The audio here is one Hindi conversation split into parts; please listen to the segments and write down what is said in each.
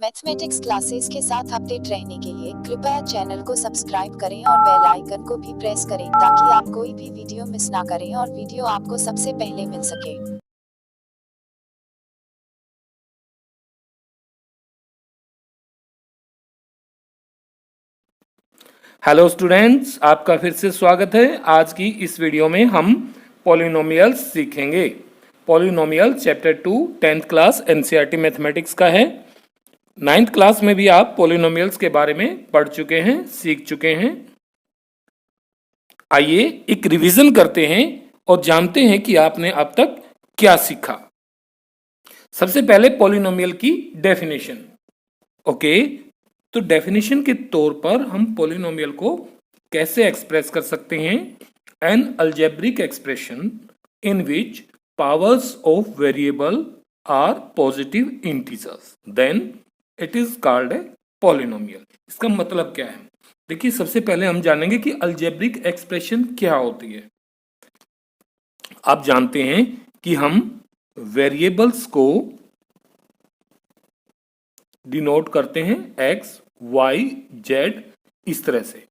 मैथमेटिक्स क्लासेस के साथ अपडेट रहने के लिए कृपया चैनल को सब्सक्राइब करें और बेल आइकन को भी प्रेस करें ताकि आप कोई भी वीडियो मिस ना करें और वीडियो आपको सबसे पहले मिल सके। हेलो स्टूडेंट्स, आपका फिर से स्वागत है। आज की इस वीडियो में हम पॉलिनोमियल्स सीखेंगे। Polynomial chapter 2 10th class NCERT mathematics का है। 9th क्लास में भी आप पॉलिनोमियल्स के बारे में पढ़ चुके हैं, सीख चुके हैं। आइए एक रिवीजन करते हैं और जानते हैं कि आपने अब तक क्या सीखा। सबसे पहले पॉलिनोमियल की डेफिनेशन। ओके, तो डेफिनेशन के तौर पर हम पॉलिनोमियल को कैसे एक्सप्रेस कर सकते हैं? An algebraic expression in which powers of variable are positive integers, then it is called a polynomial. इसका मतलब क्या है? देखिए, सबसे पहले हम जानेंगे कि अलजेब्रिक एक्सप्रेशन क्या होती है। आप जानते हैं कि हम वेरिएबल्स को डिनोट करते हैं एक्स, वाई, जेड इस तरह से,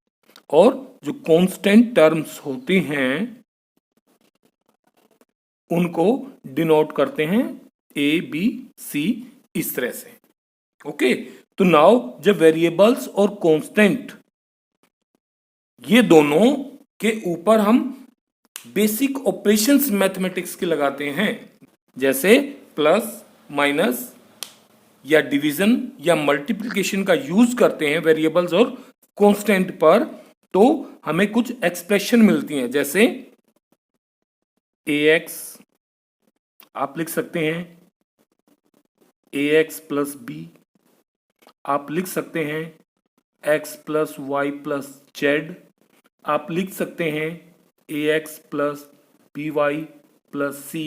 और जो कांस्टेंट टर्म्स होती हैं उनको डिनोट करते हैं ए, बी, सी इस तरह से। ओके, तो नाउ जब वेरिएबल्स और कांस्टेंट ये दोनों के ऊपर हम बेसिक ऑपरेशंस मैथमेटिक्स के लगाते हैं, जैसे प्लस, माइनस या डिवीजन या मल्टीप्लिकेशन का यूज करते हैं वेरिएबल्स और कांस्टेंट पर, तो हमें कुछ एक्सप्रेशन मिलती हैं। जैसे ए एक्स आप लिख सकते हैं, ए एक्स प्लस बी आप लिख सकते हैं, X plus Y plus Z आप लिख सकते हैं, A X plus B Y plus C.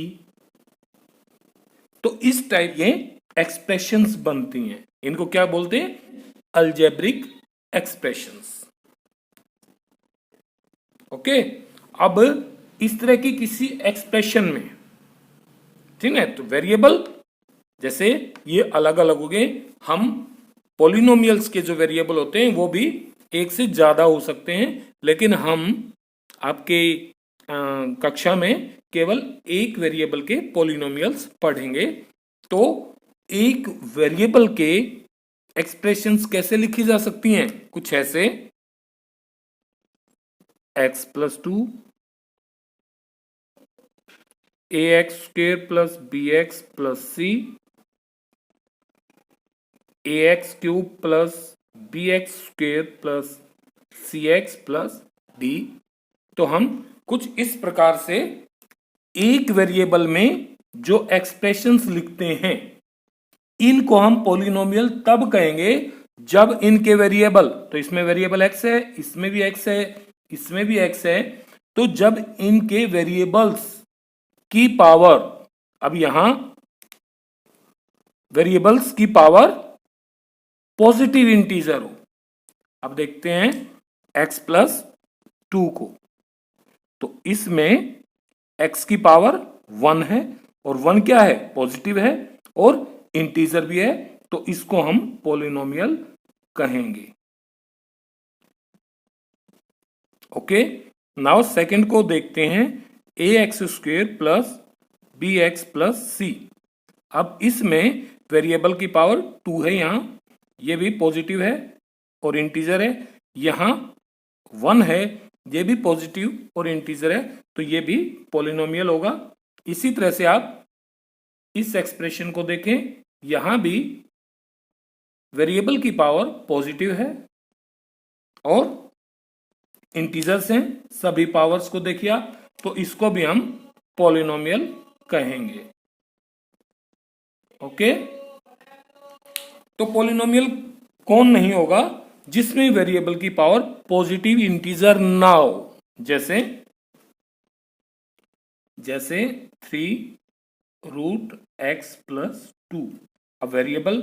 तो इस टाइप ये एक्सप्रेशंस बनती हैं। इनको क्या बोलते हैं? Algebraic expressions. ओके, अब इस तरह की किसी एक्सप्रेशन में, ठीक है, तो वेरिएबल जैसे ये अलग अलग हो गए। हम पॉलिनोमियल्स के जो वेरिएबल होते हैं वो भी एक से ज्यादा हो सकते हैं, लेकिन हम आपके कक्षा में केवल एक वेरिएबल के पॉलिनोमियल्स पढ़ेंगे। तो एक वेरिएबल के एक्सप्रेशंस कैसे लिखी जा सकती हैं? कुछ ऐसे, X plus 2 A X square plus B X plus C, A X cube plus B X square plus C X plus D. तो हम कुछ इस प्रकार से एक वेरिएबल में जो एक्सप्रेशंस लिखते हैं, इनको हम पॉलिनोमियल तब कहेंगे जब इनके वेरिएबल, तो इसमें वेरिएबल एक्स है, इसमें भी एक्स है, इसमें भी एक्स है, तो जब इनके वेरिएबल्स की पावर, अब यहां वेरिएबल्स की पावर पॉजिटिव इंटीजर हो। अब देखते हैं x प्लस 2 को, तो इसमें x की पावर 1 है, और 1 क्या है? पॉजिटिव है और इंटीजर भी है, तो इसको हम पॉलिनोमियल कहेंगे। ओके, नाउ सेकंड को देखते हैं, A X square plus B X plus C. अब इसमें वेरिएबल की पावर 2 है, यहां ये भी पॉजिटिव है और इंटीजर है, यहां 1 है, ये भी पॉजिटिव और इंटीजर है, तो ये भी पॉलिनोमियल होगा। इसी तरह से आप इस एक्सप्रेशन को देखें, यहां भी वेरिएबल की पावर पॉजिटिव है और इंटीजर्स हैं, सभी पावर्स को देखिए आप, तो इसको भी हम पॉलिनोमियल कहेंगे। ओके, तो पॉलिनोमियल कौन नहीं होगा? जिसमें वेरिएबल की पावर पॉजिटिव इंटीजर ना हो। जैसे 3 रूट एक्स प्लस 2। अब वेरिएबल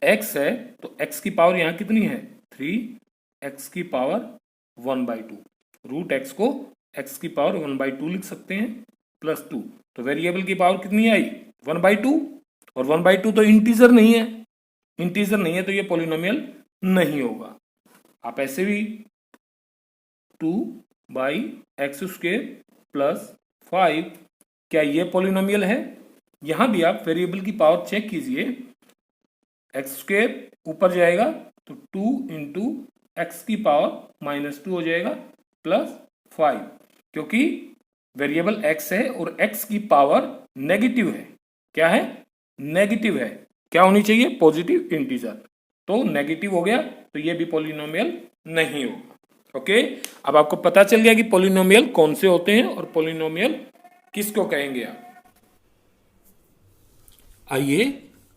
x है, तो x की पावर यहां कितनी है? 3 x की पावर 1/2। रूट x को x की पावर 1/2 लिख सकते हैं, प्लस 2, तो वेरिएबल की पावर कितनी आई? 1/2, और 1/2 तो इंटीजर नहीं है, इंटीजर नहीं है तो ये पॉलिनोमियल नहीं होगा। आप ऐसे भी 2/x² प्लस 5, क्या ये पॉलिनोमियल है? यहां भी आप वेरिएबल की पावर चेक कीजिए, x² ऊपर जाएगा तो 2 इंटू एक्स की पावर -2 हो जाएगा प्लस 5, क्योंकि वेरिएबल x है और x की पावर नेगेटिव है। क्या है? नेगेटिव है। क्या होनी चाहिए? Positive integer. तो नेगेटिव हो गया तो ये भी पॉलिनोमियल नहीं होगा। ओके, अब आपको पता चल गया कि पॉलिनोमियल कौन से होते हैं और पॉलिनोमियल किसको कहेंगे आप। आइए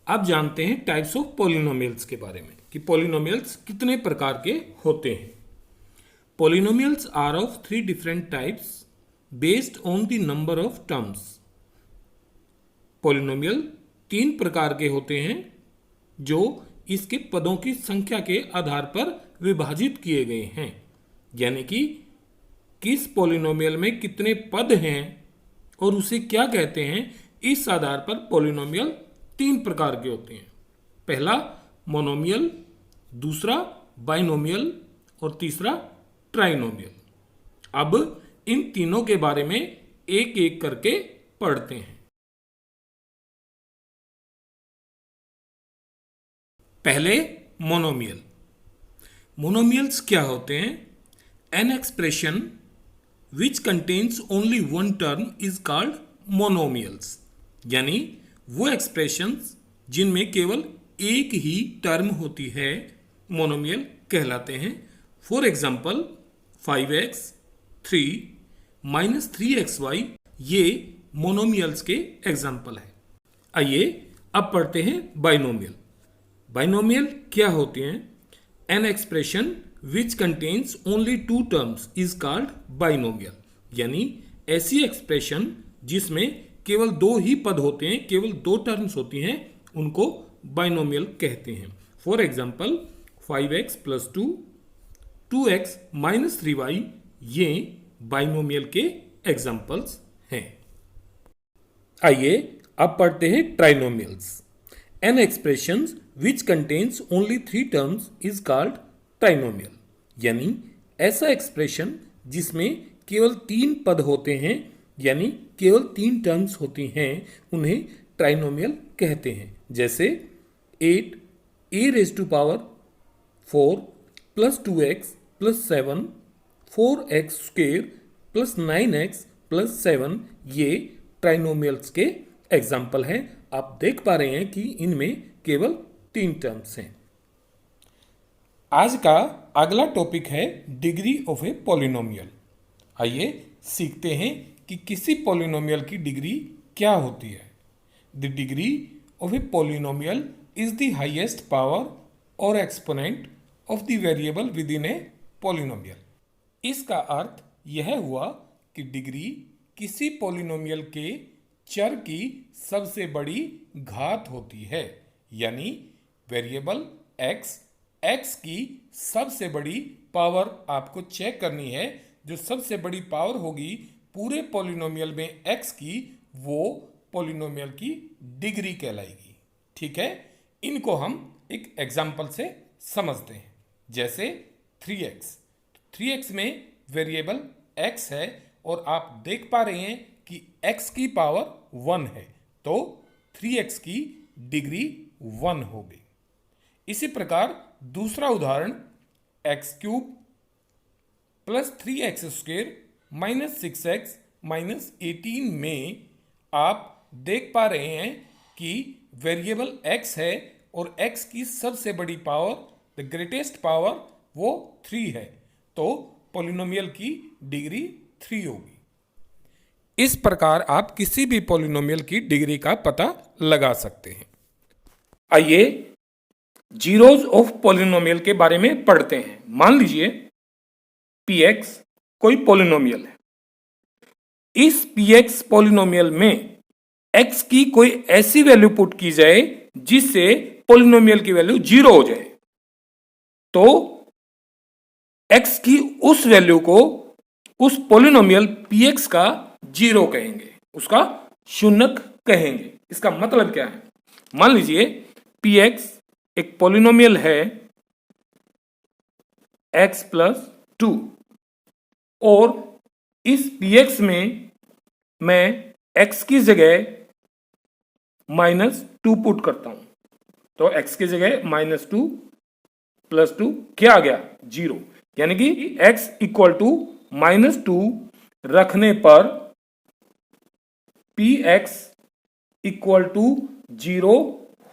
अब जानते हैं टाइप्स ऑफ पॉलिनोमियल्स के बारे में कि पॉलिनोमियल्स कितने प्रकार के होते हैं। Polynomials are of 3 different types based on the number of terms. Polynomial 3 प्रकार के होते हैं जो इसके पदों की संख्या के आधार पर विभाजित किए गए हैं, यानी कि किस पॉलिनोमियल में कितने पद हैं और उसे क्या कहते हैं, इस आधार पर पॉलिनोमियल 3 प्रकार के होते हैं। पहला मोनोमियल, दूसरा बाइनोमियल और तीसरा ट्राइनोमियल। अब इन तीनों के बारे में एक एक करके पढ़ते हैं। पहले मोनोमियल। मोनोमियल्स क्या होते हैं? An expression which contains only one term is called monomials, यानी वो एक्सप्रेशंस जिनमें केवल एक ही टर्म होती है मोनोमियल कहलाते हैं। फॉर एग्जाम्पल 5x 3 -3xy ये मोनोमियल्स के एग्जाम्पल है। आइए अब पढ़ते हैं बाइनोमियल। बाइनोमियल क्या होते हैं? An expression which contains only 2 terms is called binomial, यानी ऐसी एक्सप्रेशन जिसमें केवल 2 ही पद होते हैं, केवल 2 टर्म्स होती हैं, उनको बाइनोमियल कहते हैं। For example 5x + 2 2x - 3y ये बाइनोमियल के एग्जाम्पल्स हैं। आइए अब पढ़ते हैं trinomials. An expression which contains only 3 terms is called trinomial, यानी ऐसा एक्सप्रेशन जिसमें केवल 3 पद होते हैं, यानी केवल 3 टर्म्स होती हैं, उन्हें ट्राइनोमियल कहते हैं। जैसे 8a⁴ + 2x + 7 4x² + 9x + 7 ये ट्राइनोमियल्स के एग्जाम्पल हैं। आप देख पा रहे हैं कि इनमें केवल 3 टर्म्स हैं। आज का अगला टॉपिक है डिग्री ऑफ ए पॉलिनोमियल। आइए सीखते हैं कि किसी पॉलिनोमियल की डिग्री क्या होती है। The degree of a polynomial is the highest power और exponent of the variable within a polynomial. इसका अर्थ यह हुआ कि डिग्री किसी पॉलिनोमियल के चर की सबसे बड़ी घात होती है, यानी वेरिएबल x की सबसे बड़ी पावर आपको चेक करनी है। जो सबसे बड़ी पावर होगी पूरे पॉलिनोमियल में x की, वो पॉलिनोमियल की डिग्री कहलाएगी। ठीक है, इनको हम एक एग्जाम्पल से समझते हैं। जैसे 3x में वेरिएबल x है और आप देख पा रहे हैं कि x की पावर 1 है, तो 3x की डिग्री 1 होगी। इसी प्रकार दूसरा उदाहरण x³ + 3x² - 6x - 18 में आप देख पा रहे हैं कि वेरिएबल x है और x की सबसे बड़ी पावर, द ग्रेटेस्ट पावर, वो 3 है, तो पॉलिनोमियल की डिग्री 3 होगी। इस प्रकार आप किसी भी पॉलिनोमियल की डिग्री का पता लगा सकते हैं। आइए जीरोज ऑफ पॉलिनोमियल के बारे में पढ़ते हैं। मान लीजिए px कोई पॉलिनोमियल है। इस px पॉलिनोमियल में x की कोई ऐसी वैल्यू पुट की जाए जिससे पॉलिनोमियल की वैल्यू 0 हो जाए, तो x की उस वैल्यू को उस पॉलिनोमियल px का 0 कहेंगे, उसका शून्यक कहेंगे। इसका मतलब क्या है? मान लीजिए px एक पॉलिनोमियल है x प्लस 2 और इस px में मैं x की जगह -2 पुट करता हूं, तो x की जगह -2 प्लस 2 क्या आ गया 0, यानी कि x इक्वल टू -2 रखने पर px इक्वल टू 0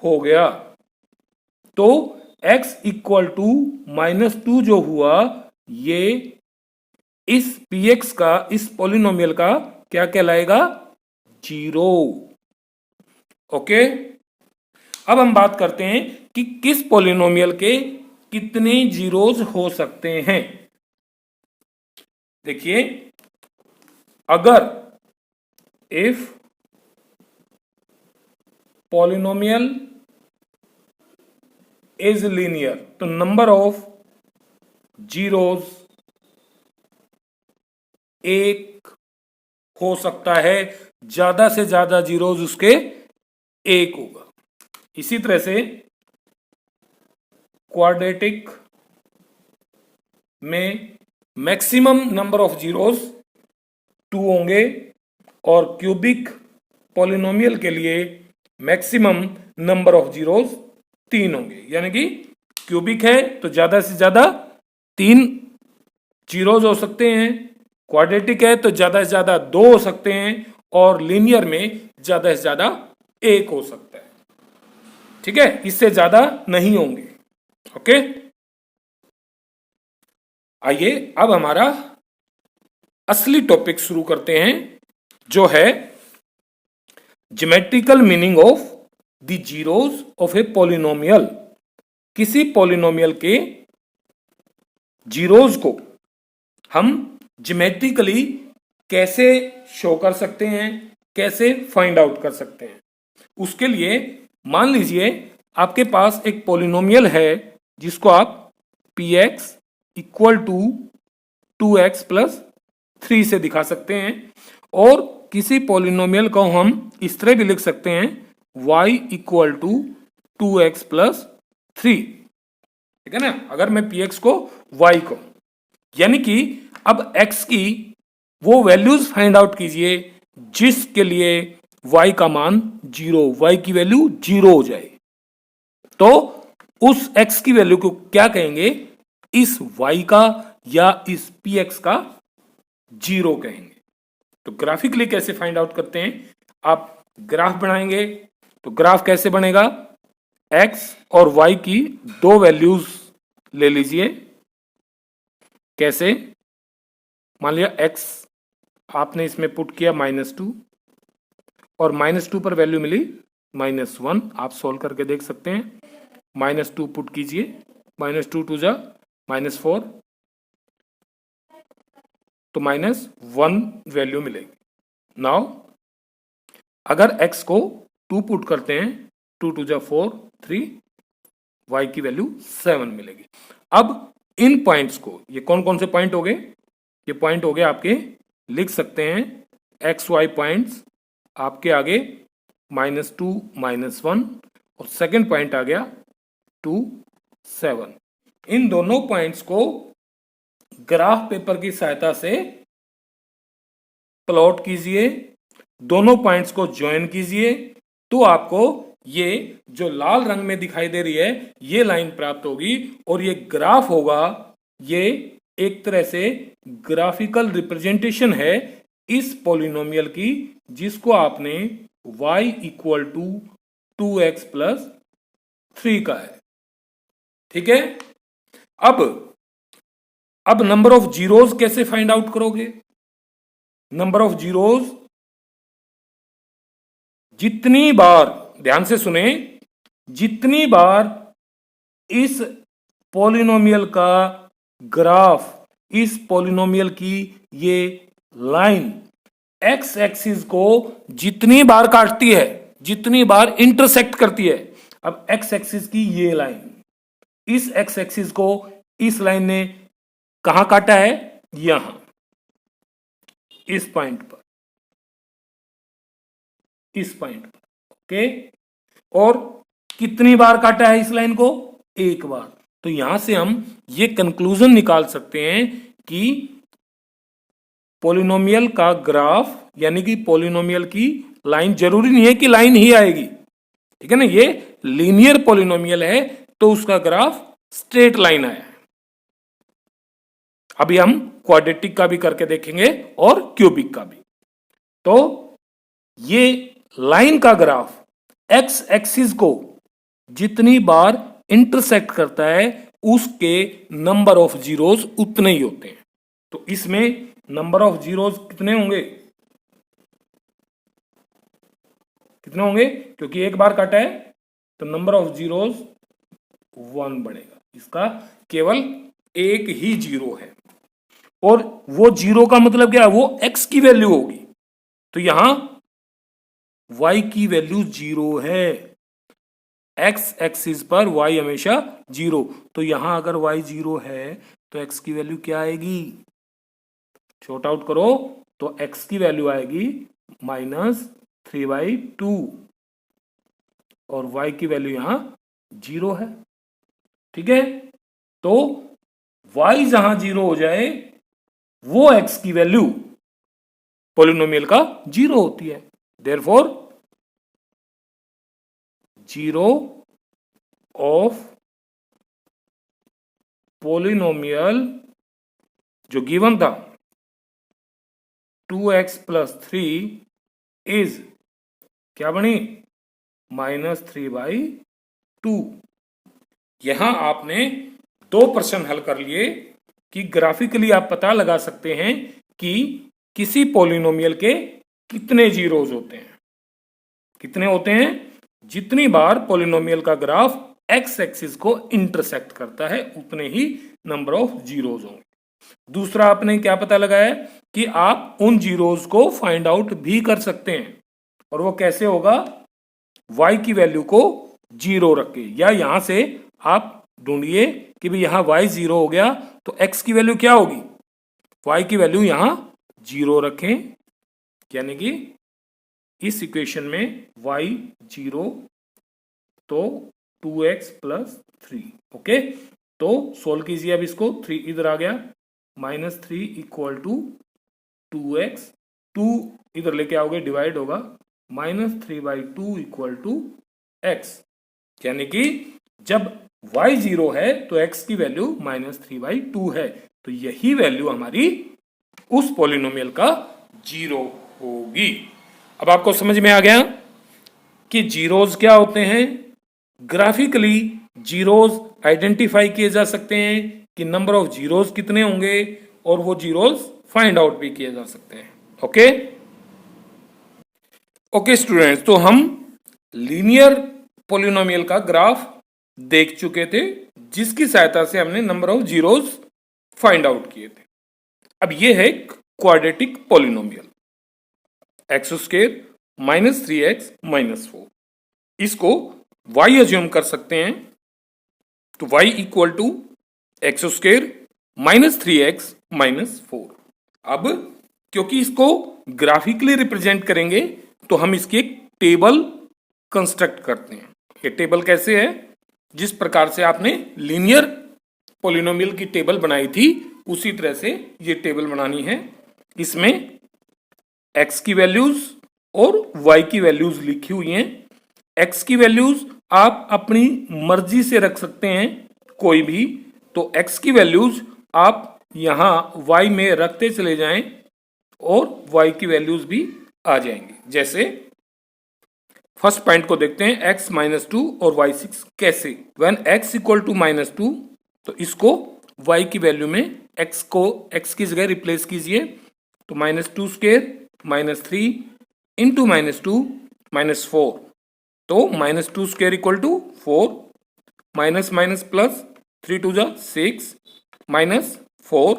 हो गया। तो x इक्वल टू -2 जो हुआ ये इस px का, इस पॉलिनोमियल का क्या कहलाएगा 0। ओके, अब हम बात करते हैं कि किस पॉलिनोमियल के कितने जीरोज हो सकते हैं। देखिए, अगर इफ पॉलिनोमियल इज लीनियर तो नंबर ऑफ जीरोज एक हो सकता है, ज्यादा से ज्यादा जीरोज उसके एक होगा। इसी तरह से क्वाड्रेटिक में मैक्सिमम नंबर ऑफ जीरोज 2 होंगे और क्यूबिक पॉलिनोमियल के लिए मैक्सिमम नंबर ऑफ जीरोज 3 होंगे, यानी कि क्यूबिक है तो ज्यादा से ज्यादा 3 जीरोज हो सकते हैं, क्वाड्रेटिक है तो ज्यादा से ज्यादा 2 हो सकते हैं और लीनियर में ज्यादा से ज्यादा 1 हो सकता है। ठीक है, इससे ज्यादा नहीं होंगे। ओके, आइए अब हमारा असली टॉपिक शुरू करते हैं, जो है geometrical meaning of the zeros of a polynomial. किसी पॉलिनोमियल के जीरोज को हम ज्योमेट्रिकली कैसे शो कर सकते हैं, कैसे फाइंड आउट कर सकते हैं। उसके लिए मान लीजिए आपके पास एक पॉलिनोमियल है जिसको आप px equal to 2x plus 3 से दिखा सकते हैं, और किसी पॉलिनोमियल को हम इस तरह भी लिख सकते हैं y equal to 2x plus 3। ठीक है ना, अगर मैं px को y को, यानी कि अब x की वो वैल्यूज फाइंड आउट कीजिए जिसके लिए y का मान 0, y की वैल्यू 0 हो जाए, तो उस x की वैल्यू को क्या कहेंगे, इस y का या इस px का 0 कहेंगे। तो ग्राफिकली कैसे फाइंड आउट करते हैं, आप ग्राफ बनाएंगे तो ग्राफ कैसे बनेगा, x और y की दो वैल्यूज ले लीजिए। कैसे, मान लिया x आपने इसमें पुट किया -2 और -2 पर वैल्यू मिली -1, आप सोल्व करके देख सकते हैं। -2 पुट कीजिए, -2 टू जा -4 तो -1 वैल्यू मिलेगी। नाउ अगर x को 2 पुट करते हैं, 2 टू जा 4 3, y की वैल्यू 7 मिलेगी। अब इन पॉइंट्स को, ये कौन कौन से पॉइंट हो गए, ये पॉइंट हो गए आपके, लिख सकते हैं XY पॉइंट्स आपके आगे -2 -1 और सेकंड पॉइंट आ गया 2 7। इन दोनों पॉइंट्स को ग्राफ पेपर की सहायता से प्लॉट कीजिए, दोनों पॉइंट्स को ज्वाइन कीजिए, तो आपको ये जो लाल रंग में दिखाई दे रही है ये लाइन प्राप्त होगी, और ये ग्राफ होगा, ये एक तरह से ग्राफिकल रिप्रेजेंटेशन है इस पॉलिनोमियल की, जिसको आपने y equal to 2x plus 3 का है। ठीक है, अब नंबर ऑफ जीरोज कैसे फाइंड आउट करोगे, नंबर ऑफ जीरोज जितनी बार, ध्यान से सुने, जितनी बार इस पॉलिनोमियल का ग्राफ, इस पॉलिनोमियल की ये लाइन एक्स एक्सिस को जितनी बार काटती है, जितनी बार इंटरसेक्ट करती है, अब एक्स एक्सिस की ये लाइन, इस एक्स एक्सिस को इस लाइन ने कहां काटा है, यहां इस पॉइंट पर, इस पॉइंट पर। ओके, और कितनी बार काटा है इस लाइन को? एक बार। तो यहां से हम ये कंक्लूजन निकाल सकते हैं कि पॉलिनोमियल का ग्राफ यानी कि पॉलिनोमियल की लाइन, जरूरी नहीं है कि लाइन ही आएगी, ठीक है ना, ये लीनियर पॉलिनोमियल है तो उसका ग्राफ स्ट्रेट लाइन आया है। अभी हम क्वाड्रेटिक का भी करके देखेंगे और क्यूबिक का भी। तो ये लाइन का ग्राफ एक्स एक्सिस को जितनी बार इंटरसेक्ट करता है उसके नंबर ऑफ जीरोस उतने ही होते हैं। तो इसमें नंबर ऑफ जीरोस कितने होंगे? कितने होंगे? क्योंकि एक बार काटा है तो नंबर ऑफ जीरोस 1 बढ़ेगा। इसका केवल एक ही जीरो है और वो जीरो का मतलब क्या है? वो एक्स की वैल्यू होगी। तो यहां y की वैल्यू 0 है। एक्स एक्सिस पर y हमेशा 0। तो यहां अगर y 0 है तो x की वैल्यू क्या आएगी? शॉर्ट आउट करो तो x की वैल्यू आएगी -3/2 और y की वैल्यू यहां 0 है। ठीक है, तो y जहां 0 हो जाए वो x की वैल्यू पॉलिनोमियल का 0 होती है। देयरफॉर 0 ऑफ पॉलिनोमियल जो गिवन था 2x + 3 इज क्या बनी? -3/2। यहां आपने 2 प्रश्न हल कर लिए कि ग्राफिकली आप पता लगा सकते हैं कि किसी पॉलिनोमियल के कितने जीरोस होते हैं। कितने होते हैं? जितनी बार पॉलिनोमियल का ग्राफ एक्स एक्सिस को इंटरसेक्ट करता है उतने ही नंबर ऑफ जीरोस होंगे। दूसरा आपने क्या पता लगाया कि आप उन जीरोस को फाइंड आउट भी कर सकते हैं और वो कैसे होगा? y की वैल्यू को 0 रख के, या यहां से आप ढूंढिए कि भाई यहां y 0 हो गया तो x की वैल्यू क्या होगी? y की वैल्यू यहां 0 रखें, यानी कि इस इक्वेशन में y 0 तो 2x + 3। ओके, तो सोल्व कीजिए अब इसको। 3 इधर आ गया, -3 = 2x, 2 इधर लेके आओगे डिवाइड होगा, -3/2 = x, यानी कि जब y 0 है तो x की वैल्यू -3/2 है। तो यही वैल्यू हमारी उस पॉलिनोमियल का 0 होगी। अब आपको समझ में आ गया कि जीरोस क्या होते हैं। ग्राफिकली जीरोस आइडेंटिफाई किए जा सकते हैं कि नंबर ऑफ जीरोस कितने होंगे और वो जीरोस फाइंड आउट भी किए जा सकते हैं। ओके ओके स्टूडेंट्स, तो हम लीनियर पॉलिनोमियल का ग्राफ देख चुके थे जिसकी सहायता से हमने number of zeros find out किए थे। अब ये है क्वाड्रेटिक पॉलिनोमियल x² -3x -4। इसको y अज्यूम कर सकते हैं तो y = x² -3x -4। अब क्योंकि इसको ग्राफिकली रिप्रेजेंट करेंगे तो हम इसकी एक टेबल कंस्ट्रक्ट करते हैं। ये टेबल कैसे है? जिस प्रकार से आपने लीनियर पॉलिनोमियल की टेबल बनाई थी उसी तरह से ये टेबल बनानी है। इसमें x की वैल्यूज और y की वैल्यूज लिखी हुई हैं। x की वैल्यूज आप अपनी मर्जी से रख सकते हैं कोई भी, तो x की वैल्यूज आप यहां y में रखते चले जाएं और y की वैल्यूज भी आ जाएंगी। जैसे फर्स्ट पॉइंट को देखते हैं, x -2 और y 6 कैसे। व्हेन x = -2 तो इसको y की वैल्यू में x को x की जगह रिप्लेस कीजिए, तो -2² -3 इंटू -2 -4, तो -2² = 4, माइनस माइनस प्लस 3 2 जा 6 -4,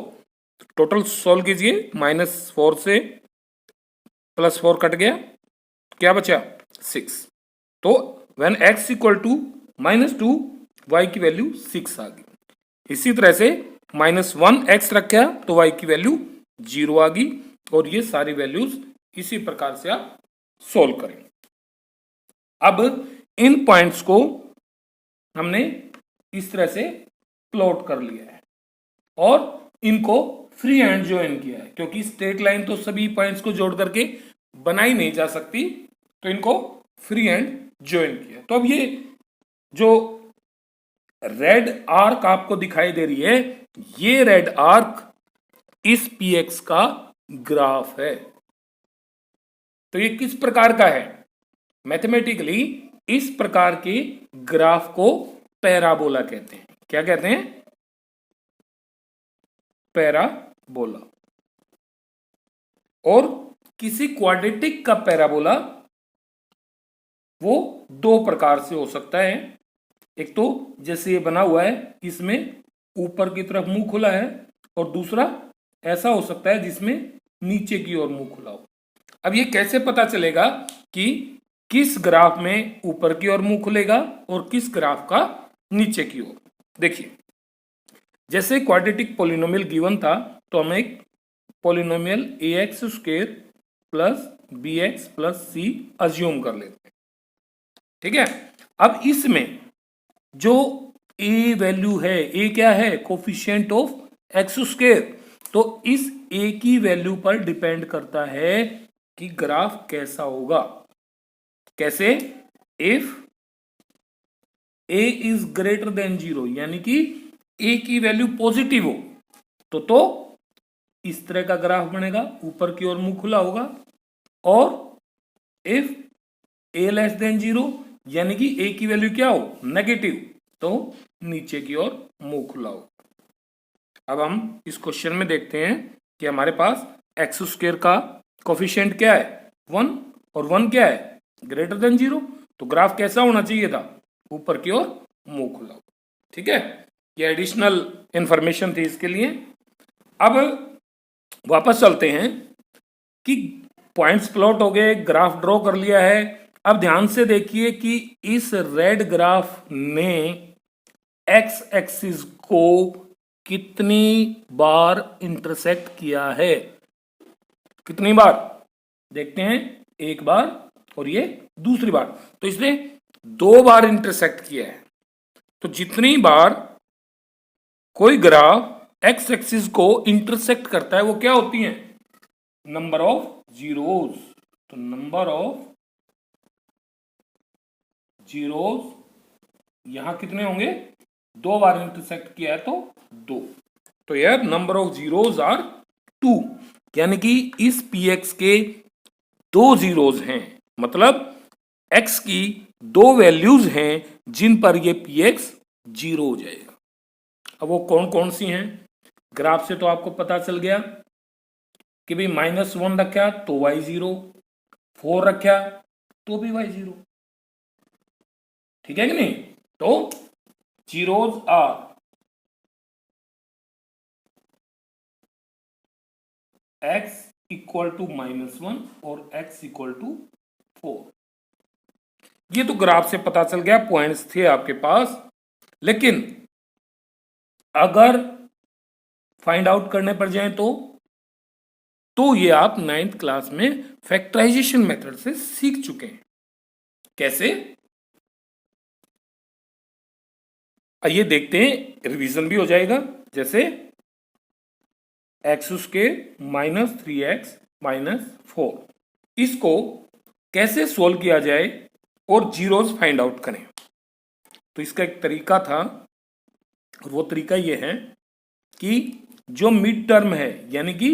टोटल सॉल्व कीजिए, -4 से +4 कट गया, क्या बचा 6। तो व्हेन x = -2 y की वैल्यू 6 आ गई। इसी तरह से -1x रखा तो y की वैल्यू 0 आ गई और ये सारी वैल्यूज इसी प्रकार से आप सोल्व करें। अब इन पॉइंट्स को हमने इस तरह से प्लॉट कर लिया है और इनको फ्री हैंड ज्वाइन किया है, क्योंकि स्ट्रेट लाइन तो सभी पॉइंट्स को जोड़ करके बनाई नहीं जा सकती, तो इनको फ्री हैंड ज्वाइन किया। तो अब ये जो रेड आर्क आपको दिखाई दे रही है, ये रेड आर्क इस पीएक्स का ग्राफ है। तो ये किस प्रकार का है? मैथमेटिकली इस प्रकार के ग्राफ को पैराबोला कहते हैं। क्या कहते हैं? पैराबोला। और किसी क्वाड्रेटिक का पैराबोला वो दो प्रकार से हो सकता है। एक तो जैसे ये बना हुआ है, इसमें ऊपर की तरफ मुंह खुला है, और दूसरा ऐसा हो सकता है जिसमें नीचे की ओर मुंह खुला हो। अब ये कैसे पता चलेगा कि किस ग्राफ में ऊपर की ओर मुंह खुलेगा और किस ग्राफ का नीचे की ओर? देखिए, जैसे क्वाड्रेटिक पॉलिनोमियल गिवन था, तो हम एक polynomial ax square plus bx plus c assume कर लेते हैं। ठीक है। अब इसमें जो a वैल्यू है, a क्या है? Coefficient of x square. तो इस a की वैल्यू पर डिपेंड करता है कि ग्राफ कैसा होगा। कैसे? If a is greater than 0, यानी कि a की वैल्यू पॉजिटिव हो तो इस तरह का ग्राफ बनेगा, ऊपर की ओर मुंह खुला होगा। और इफ a लेस देन 0, यानी कि a की वैल्यू क्या हो? नेगेटिव, तो नीचे की ओर मुंह खुला हो। अब हम इस क्वेश्चन में देखते हैं कि हमारे पास एक्स स्क्वायर का कोफिशिएंट क्या है? 1, और 1 क्या है? Greater than 0। तो ग्राफ कैसा होना चाहिए था? ऊपर की ओर मुंह खुला हो। ठीक है, ये एडिशनल इंफॉर्मेशन थी इसके लिए। अब वापस चलते हैं कि पॉइंट्स प्लॉट हो गए, ग्राफ ड्रॉ कर लिया है। अब ध्यान से देखिए कि इस रेड ग्राफ ने एक्स एक्सिस को कितनी बार इंटरसेक्ट किया है? कितनी बार? देखते हैं, एक बार और ये दूसरी बार। तो इसने 2 बार इंटरसेक्ट किया है। तो जितनी बार कोई ग्राफ एक्स एक्सिस को इंटरसेक्ट करता है वो क्या होती है? Number of zeros. तो नंबर ऑफ जीरोस यहां कितने होंगे? 2 बार इंटरसेक्ट किया है तो 2। तो यार नंबर ऑफ जीरोस आर 2, यानी कि इस पीएक्स के 2 जीरोस हैं, मतलब एक्स की 2 वैल्यूज हैं जिन पर ये पीएक्स 0 हो जाएगा। अब वो कौन कौन सी हैं? ग्राफ से तो आपको पता चल गया कि भाई -1 रखा तो y 0, 4 रखा तो भी y 0। ठीक है कि नहीं? तो zeros are x equal to -1 और x इक्वल टू 4। ये तो ग्राफ से पता चल गया, पॉइंट्स थे आपके पास। लेकिन अगर फाइंड आउट करने पर जाए तो ये आप 9th क्लास में फैक्टराइजेशन मेथड से सीख चुके हैं। कैसे? आइए देखते हैं, रिवीजन भी हो जाएगा। जैसे x square minus 3x minus 4, इसको कैसे सोल्व किया जाए और जीरोस फाइंड आउट करें। तो इसका एक तरीका था, और वो तरीका ये है कि जो मिड टर्म है यानी कि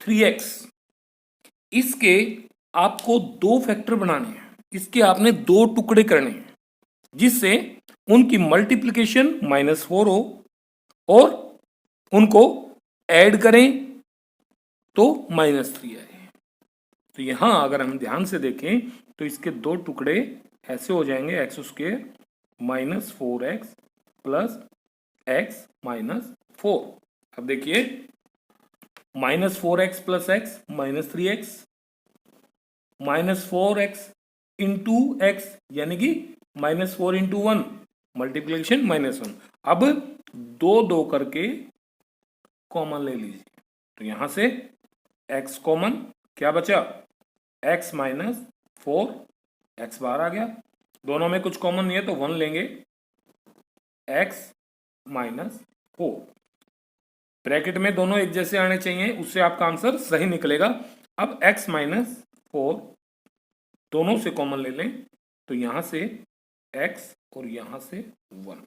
3x, इसके आपको 2 फैक्टर बनाने हैं, इसके आपने 2 टुकड़े करने हैं जिससे उनकी मल्टीप्लिकेशन -4 हो और उनको ऐड करें तो -3 आए। तो यहां अगर हम ध्यान से देखें तो इसके 2 टुकड़े ऐसे हो जाएंगे, x square -4x plus x -4। अब देखिए, -4x plus x -3x, -4x into x यानी कि -4 इंटू 1, मल्टीप्लीकेशन -1। अब 2 करके कॉमन ले लीजिए, तो यहां से x कॉमन, क्या बचा? x -4, x बाहर आ गया, दोनों में कुछ कॉमन नहीं है तो 1 लेंगे, x माइनस 4, ब्रैकेट में दोनों एक जैसे आने चाहिए, उससे आपका आंसर सही निकलेगा। अब x माइनस 4 दोनों से कॉमन ले लें तो यहां से x और यहां से 1।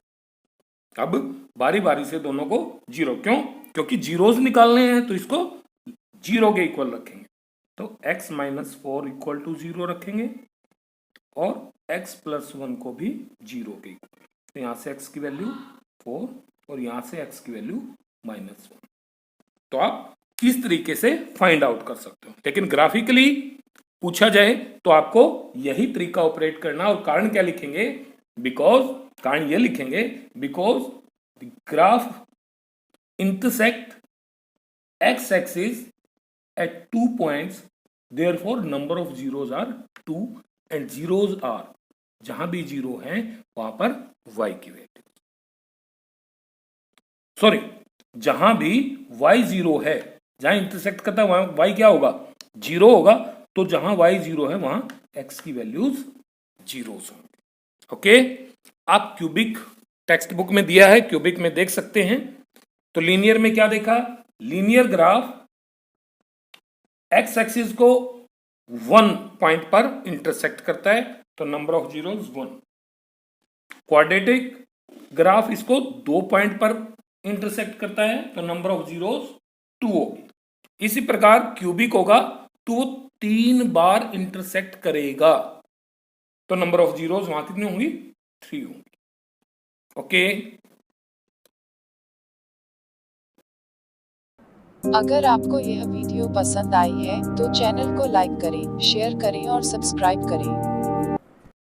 अब बारी बारी से दोनों को जीरो, क्यों? क्योंकि जीरोस निकालने हैं तो इसको जीरो के इक्वल रखेंगे, तो x माइनस 4 इक्वल टू 0 रखेंगे और x प्लस 1 को भी 0 के इक्वल। तो यहां से x की वैल्यू 4 और यहां से x की वैल्यू माइनस 1। तो आप इस तरीके से फाइंड आउट कर सकते हो, लेकिन ग्राफिकली पूछा जाए तो आपको यही तरीका ऑपरेट करना। और कारण क्या लिखेंगे? कारण ये लिखेंगे because the graph intersect x axis at 2 points, therefore number of zeros are 2 and zeros are, जहां भी जीरो है वहां पर y की वैल्यू, सॉरी जहां भी y 0 है, जहां इंटरसेक्ट करता है वहां y क्या होगा? 0 होगा। तो जहां y 0 है वहां x की वैल्यूज जीरोस होंगे। ओके, आप क्यूबिक टेक्स्ट बुक में दिया है, क्यूबिक में देख सकते हैं। तो लीनियर में क्या देखा? लीनियर ग्राफ एक्स एक्सिस को 1 पॉइंट पर इंटरसेक्ट करता है तो number of zeros 1। Quadratic graph इसको 2 पॉइंट पर इंटरसेक्ट करता है तो नंबर ऑफ जीरोस 2 होगी। इसी प्रकार क्यूबिक होगा तो वो 3 बार इंटरसेक्ट करेगा तो नंबर ऑफ जीरोस वहां कितनी होंगी? 3 होंगी। ओके, अगर आपको यह वीडियो पसंद आई है तो चैनल को लाइक करें, शेयर करें और सब्सक्राइब करें।